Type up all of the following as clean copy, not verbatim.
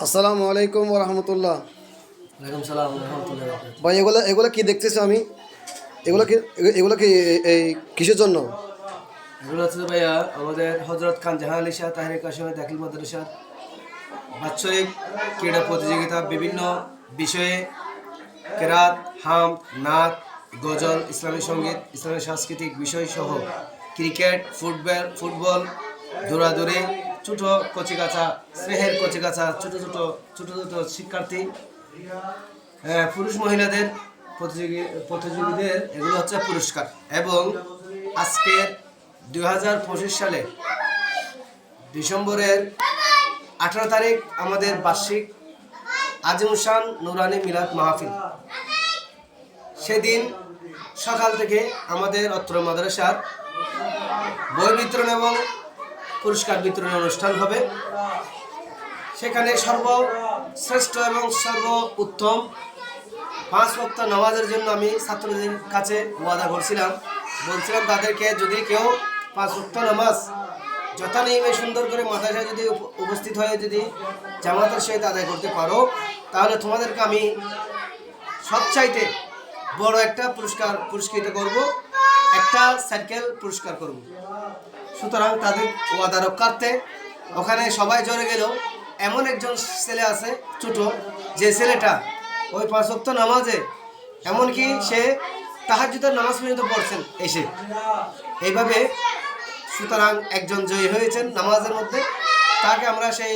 আসসালামু আলাইকুম ওরহমতুল্লাহ। ওয়ালাইকুম সালাম রহমতুল্লাহ। ভাই এগুলো কি দেখতেছো আমি? এগুলো কি এই কিসের জন্য? এগুলো হচ্ছে যে ভাইয়া আমাদের হজরত খান জাহান আলী শাহ তাহরির কাশিম দাখিল মাদ্রাসার বাৎসরিক ক্রীড়া প্রতিযোগিতা, বিভিন্ন বিষয়ে কেরাত, হাম, নাচ, গজল, ইসলামী সঙ্গীত, ইসলামী সাংস্কৃতিক বিষয় সহ ক্রিকেট, ফুটবল, দৌড়াদৌড়ি, ছোট কচিকাচা, স্নেহের কচিকাচা, ছোট ছোট শিক্ষার্থী, পুরুষ মহিলাদের প্রতিযোগীদের এগুলো হচ্ছে পুরস্কার। এবং আজকের 2025 সালে ডিসেম্বরের 18 তারিখ আমাদের বার্ষিক আজিমুসান নুরানি মিলাদ মাহফিল। সেদিন সকাল থেকে আমাদের অত্র মাদ্রাসার বই বিতরণ এবং পুরস্কার বিতরণ অনুষ্ঠান হবে। সেখানে সর্বশ্রেষ্ঠ এবং সর্বোত্তম 5 ওয়াক্ত নামাজের জন্য আমি ছাত্রদের কাছে ওয়াদা বলছিলাম তাদেরকে, যদি কেউ 5 ওয়াক্ত নামাজ যথানিয়মে সুন্দর করে মাদ্রাসায় যদি উপস্থিত হয়ে যদি জামাতের সহিত আদায় করতে পারো, তাহলে তোমাদেরকে আমি সবচাইতে বড় একটা পুরস্কৃত করব, একটা সাইকেল পুরস্কার করব। সুতরাং তাদের ওয়াদা রক্ষার্থে ওখানে সবাই জড়ে গেল। এমন একজন ছেলে আছে ছোট, যে ছেলেটা ওই 5 ওয়াক্ত নামাজে এমনকি সে তাহাজ্জুদের নামাজ পর্যন্ত পড়ছেন এসে এইভাবে। সুতরাং একজন জয়ী হয়েছেন নামাজের মধ্যে, তাকে আমরা সেই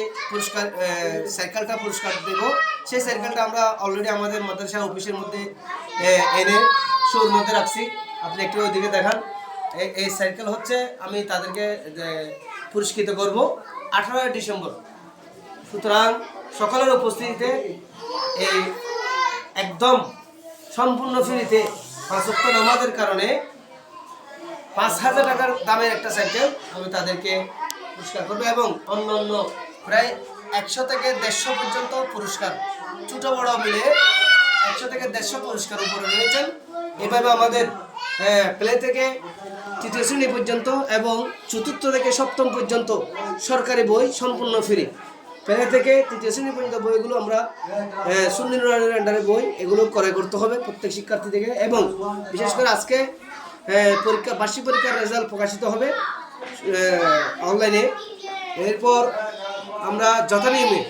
পুরস্কার দেব। সেই সাইকেলটা আমরা অলরেডি আমাদের মাদ্রাসা অফিসের মধ্যে এনে শোর মধ্যে রাখছি। আপনি একটু ওইদিকে দেখান। এই সাইকেল হচ্ছে আমি তাদেরকে পুরস্কৃত করব 18 ডিসেম্বর। সুতরাং সকলের উপস্থিতিতে এই একদম সম্পূর্ণ ফ্রিতে 5 ওয়াক্ত নামাজের কারণে 5,000 টাকার দামের একটা সাইকেল আমি তাদেরকে পুরস্কার করবো। এবং অন্য প্রায় 100 থেকে 150 পর্যন্ত পুরস্কার, ছোট বড় মিলে 100 থেকে 150 পুরস্কার উপরে রয়েছেন। এভাবে আমাদের প্লে থেকে 3য় শ্রেণী পর্যন্ত এবং 4র্থ থেকে 7ম পর্যন্ত সরকারি বই সম্পূর্ণ ফ্রি। প্লে থেকে 3য় শ্রেণী পর্যন্ত বইগুলো আমরা সুন্নি নুরানির আন্ডারে বই, এগুলো ক্রয় করতে হবে প্রত্যেক শিক্ষার্থী থেকে। এবং বিশেষ করে আজকে বার্ষিক পরীক্ষার রেজাল্ট প্রকাশিত হবে অনলাইনে। এরপর আমরা যথানিয়মে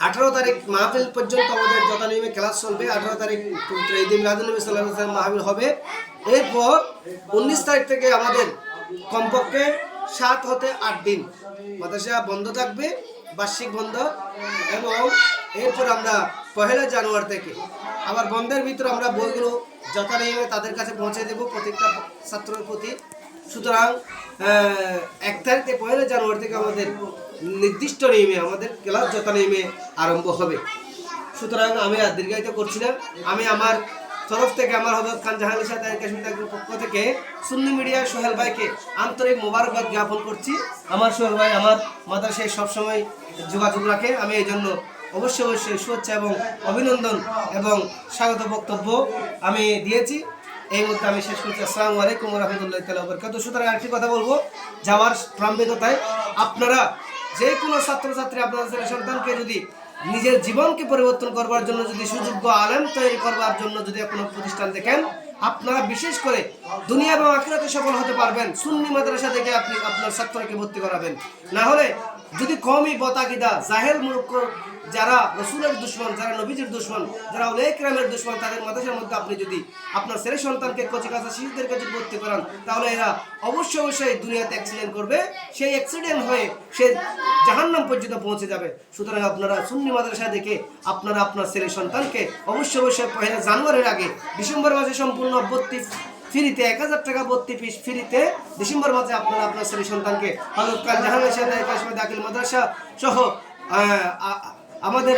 18 তারিখ মাহফিল পর্যন্ত আমাদের যথানিয়মে ক্লাস চলবে। 18 তারিখ ঈদ মিলাদুন্নবী সাল্লাল্লাহু আলাইহি ওয়াসাল্লাম মাহফিল হবে। এরপর 19 তারিখ থেকে আমাদের কমপক্ষে 7 হতে 8 দিন মাদ্রাসা বন্ধ থাকবে, বার্ষিক বন্ধ। এবং এরপর আমরা 1 জানুয়ারি থেকে আবার বন্ধের ভিতরে আমরা বইগুলো যথানিয়মে তাদের কাছে পৌঁছে দেব প্রত্যেকটা ছাত্রের প্রতি। সুতরাং 1 তারিখ থেকে 1 জানুয়ারি থেকে আমাদের নির্দিষ্ট নিয়মে আমাদের ক্লাস যথানিয়মে আরম্ভ হবে। সুতরাং আমি আর দীর্ঘায়িত করছি না। আমি আমার তরফ থেকে, আমার হযরত খান জাহান আলী শাহ তাহরির কাশিম দাখিলের পক্ষ থেকে সুন্নি মিডিয়া সোহেল ভাইকে আন্তরিক মোবারকবাদ জ্ঞাপন করছি। আমার সোহেল ভাই আমার মাদ্রাসায় সবসময় যোগাযোগ রাখে। আমি এই জন্য অবশ্যই শুভেচ্ছা এবং অভিনন্দন এবং স্বাগত বক্তব্য আমি দিয়েছি। এই মুহূর্তে আমি শেষ করছি। আসসালামু আলাইকুম ওয়া রাহমাতুল্লাহি তাআলা ওয়া বারাকাতুহু। সুতরাং আরেকটি কথা বলবো, যাওয়ার প্রাম্ভিকতায় আপনারা যে কোনো ছাত্রছাত্রী আপনাদের ছেলে সন্তানকে যদি নিজের জীবনকে পরিবর্তন করবার জন্য, যদি সুযোগ্য আলেম তৈরি করবার জন্য যদি কোনো প্রতিষ্ঠান দেখেন, আপনারা বিশেষ করে দুনিয়া এবং আখিরাতে সফল হতে পারবেন। সুন্নি মাদ্রাসা থেকে আপনি আপনার ছাত্রকে ভর্তি করাবেন। না হলে যদি কমই বতাকিদা জাহেল মূর্খ, যারা রসুলের দুশ্মন, যারা নবীজির দুশ্মন, যারা উলায়ে কেরামের দুশ্মন, তাদের মাদ্রাসার মধ্যে আপনি যদি আপনার ছেলে সন্তানকে কচিকাঁচা শিশুদেরকে যদি ভর্তি করান, তাহলে এরা অবশ্যই দুনিয়াতে অ্যাক্সিডেন্ট করবে। সেই অ্যাক্সিডেন্ট হয়ে সে জাহান্নাম পর্যন্ত পৌঁছে যাবে। সুতরাং আপনারা সুন্নি মাদ্রাসা দেখে আপনারা আপনার ছেলে সন্তানকে অবশ্যই 1 জানুয়ারির আগে, ডিসেম্বর মাসে সম্পূর্ণ ভর্তি ফ্রিতে, 1000 টাকা ভর্তি ফিস ফ্রিতে ডিসেম্বর মাসে আপনারা আপনার ছেলে সন্তানকে হযরত খান জাহান আলী শাহ তাহরির কাশিম দাখিল মাদ্রাসা সহ আমাদের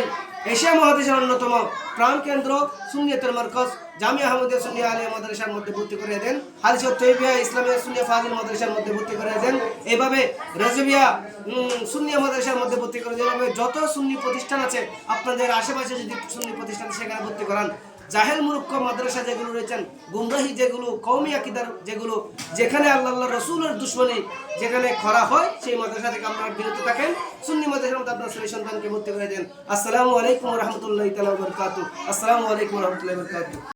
এশিয়া মহাদেশের অন্যতম প্রাণকেন্দ্র সুন্নিয়তের মারকাজ জামিয়া আহমদিয়া সুন্নিয়া আলিয়া মাদ্রাসার মধ্যে ভর্তি করে দেন। হাদিসুত তৈয়বিয়া ইসলামিয়া সুন্নিয়া ফাজিল মাদ্রাসার মধ্যে ভর্তি করে দেন। এইভাবে রাজবিয়া সুন্নিয়া মাদ্রাসার মধ্যে ভর্তি করে দেন। যত সুন্নি প্রতিষ্ঠান আছে আপনাদের আশেপাশে যদি সুন্নি প্রতিষ্ঠান সেখানে ভর্তি করান, জাহেল মূর্খ মাদ্রাসা যেগুলো রয়েছেন, গুমরাহি যেগুলো, কওমি আকীদার যেগুলো, যেখানে আল্লাহ রসুলের দুশ্মনী যেখানে করা হয়, সেই মাদ্রাসা থেকে আপনারা বিরত থাকেন। সুন্নি মাদ্রাসার মধ্যে আপনার ছেলে সন্তানকে ভর্তি করে দেন। আসসালামু আলাইকুম ওয়া রাহমাতুল্লাহি তাআলা ওয়া বারাকাতুহু। আসসালামু আলাইকুম ওয়া রাহমাতুল্লাহি ওয়া বারাকাতুহু।